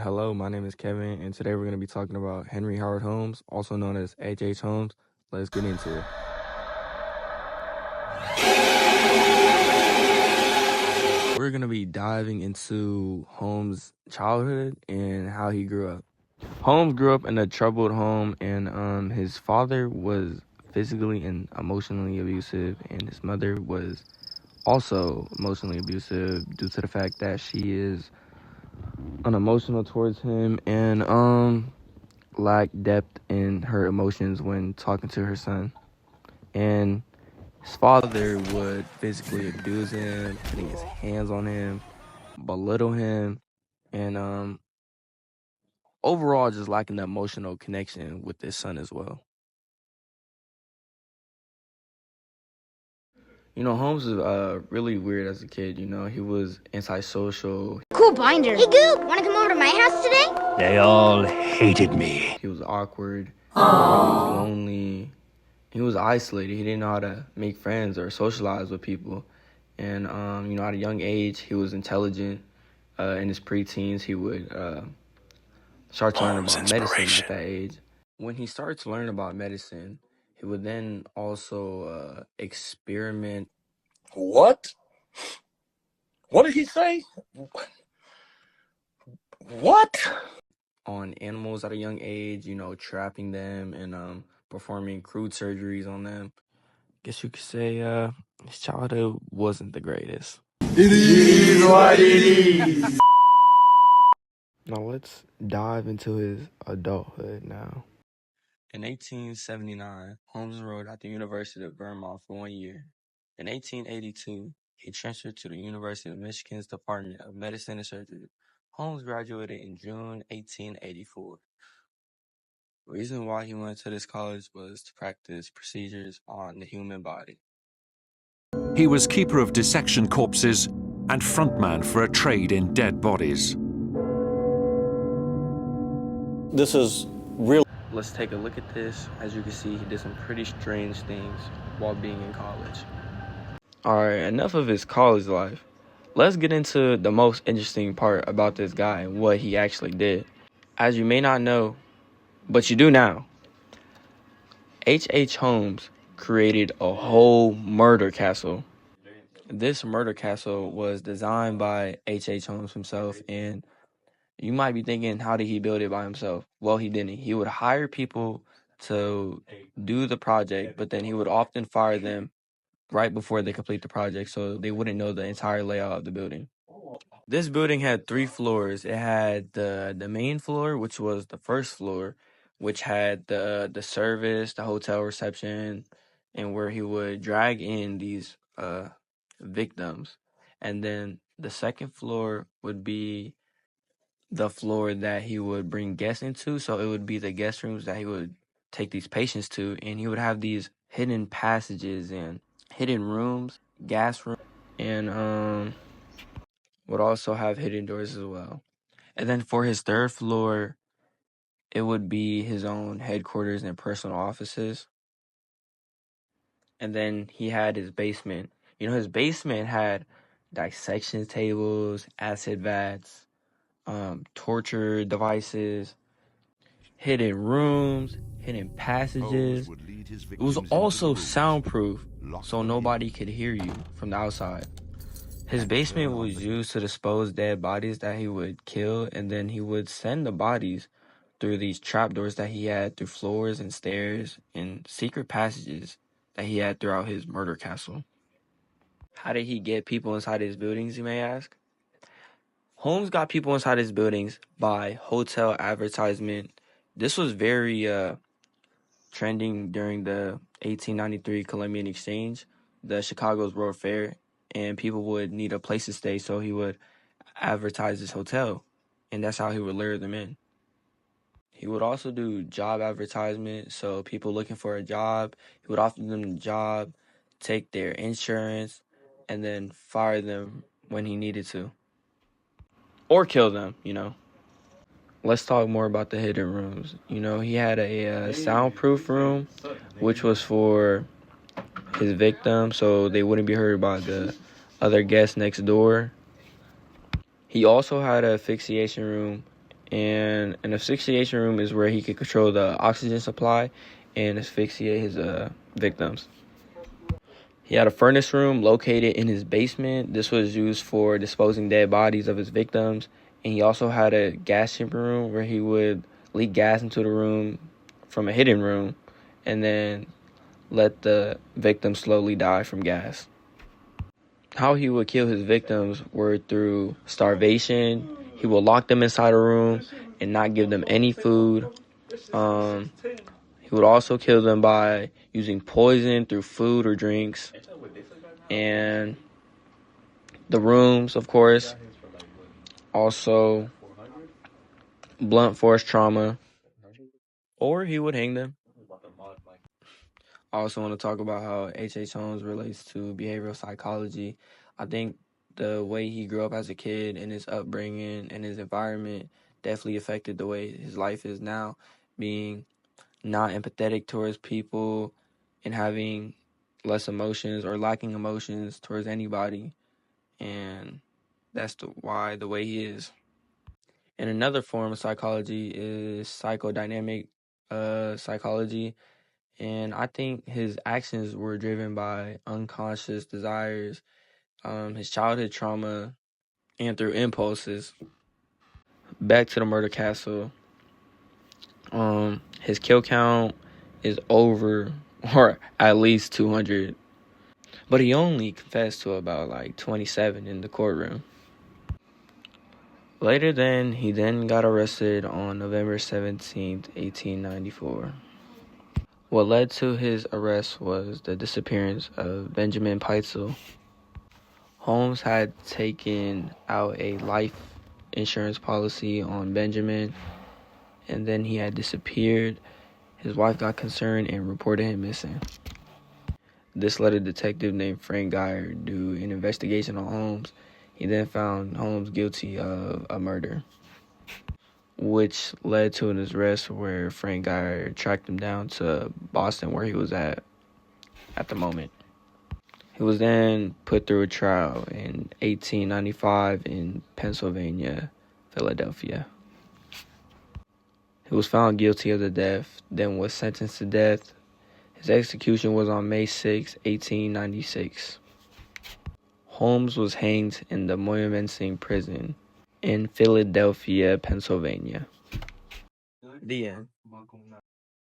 Hello, my name is Kevin, and today we're going to be talking about Henry Howard Holmes, also known as H.H. Holmes. Let's get into it. We're going to be diving into Holmes' childhood and how he grew up. Holmes grew up in a troubled home, and his father was physically and emotionally abusive, and his mother was also emotionally abusive due to the fact that she is unemotional towards him and lacked depth in her emotions when talking to her son. And his father would physically abuse him, putting his hands on him, belittle him, and overall just lacking the emotional connection with his son as well. You know, Holmes was really weird as a kid. You know, he was antisocial. Cool binder. Hey, Goop, want to come over to my house today? They all hated me. He was awkward. He was lonely. He was isolated. He didn't know how to make friends or socialize with people. And, you know, at a young age, he was intelligent. In his preteens, he would start to learn about medicine at that age. When he started to learn about medicine, he would then also experiment. What? What did he say? What? On animals at a young age, you know, trapping them and performing crude surgeries on them. Guess you could say his childhood wasn't the greatest. It is what it is. Now let's dive into his adulthood now. In 1879, Holmes enrolled at the University of Vermont for 1 year. In 1882, he transferred to the University of Michigan's Department of Medicine and Surgery. Holmes graduated in June 1884. The reason why he went to this college was to practice procedures on the human body. He was keeper of dissection corpses and frontman for a trade in dead bodies. This is real. Let's take a look at this. As you can see, he did some pretty strange things while being in college. Alright, enough of his college life. Let's get into the most interesting part about this guy and what he actually did. As you may not know, but you do now, H.H. Holmes created a whole murder castle. This murder castle was designed by H.H. Holmes himself, and you might be thinking, how did he build it by himself? Well, he didn't. He would hire people to do the project, but then he would often fire them right before they complete the project, so they wouldn't know the entire layout of the building. This building had 3 floors. It had the main floor, which was the first floor, which had the service, the hotel reception, and where he would drag in these victims. And then the second floor would be the floor that he would bring guests into. So it would be the guest rooms that he would take these patients to, and he would have these hidden passages and hidden rooms, gas rooms, and would also have hidden doors as well. And then for his third floor, it would be his own headquarters and personal offices. And then he had his basement. You know, his basement had dissection tables, acid vats, torture devices, hidden rooms, hidden passages. It was also soundproof, so nobody could hear you from the outside. His basement was used to dispose dead bodies that he would kill, and then he would send the bodies through these trapdoors that he had through floors and stairs and secret passages that he had throughout his murder castle. How did he get people inside his buildings, you may ask? Holmes got people inside his buildings by hotel advertisement. This was very trending during the 1893 Columbian Exchange, the Chicago's World Fair, and people would need a place to stay, so he would advertise his hotel, and that's how he would lure them in. He would also do job advertisement, so people looking for a job, he would offer them the job, take their insurance, and then fire them when he needed to. Or kill them, you know. Let's talk more about the hidden rooms. You know, he had a soundproof room, which was for his victim, so they wouldn't be heard by the other guests next door. He also had a asphyxiation room And an asphyxiation room is where he could control the oxygen supply and asphyxiate his victims. He had a furnace room located in his basement. This was used for disposing dead bodies of his victims. And he also had a gas chamber room where he would leak gas into the room from a hidden room and then let the victim slowly die from gas. How he would kill his victims were through starvation. He would lock them inside a room and not give them any food. He would also kill them by using poison through food or drinks. And the rooms, of course, also blunt force trauma, or he would hang them. I also want to talk about how H.H. Holmes relates to behavioral psychology. I think the way he grew up as a kid and his upbringing and his environment definitely affected the way his life is now, being not empathetic towards people and having less emotions or lacking emotions towards anybody. And that's why the way he is. And another form of psychology is psychodynamic psychology. And I think his actions were driven by unconscious desires, his childhood trauma, and through impulses. Back to the murder castle. His kill count is over, or at least 200. But he only confessed to about like 27 in the courtroom. Later he then got arrested on November 17th, 1894. What led to his arrest was the disappearance of Benjamin Pitezel. Holmes had taken out a life insurance policy on Benjamin, and then he had disappeared. His wife got concerned and reported him missing. This led a detective named Frank Geyer to do an investigation on Holmes. He then found Holmes guilty of a murder, which led to an arrest where Frank Geyer tracked him down to Boston, where he was at the moment. He was then put through a trial in 1895 in Pennsylvania, Philadelphia. He was found guilty of the death, then was sentenced to death. His execution was on May 6, 1896. Holmes was hanged in the Moyamensing prison in Philadelphia, Pennsylvania. The end.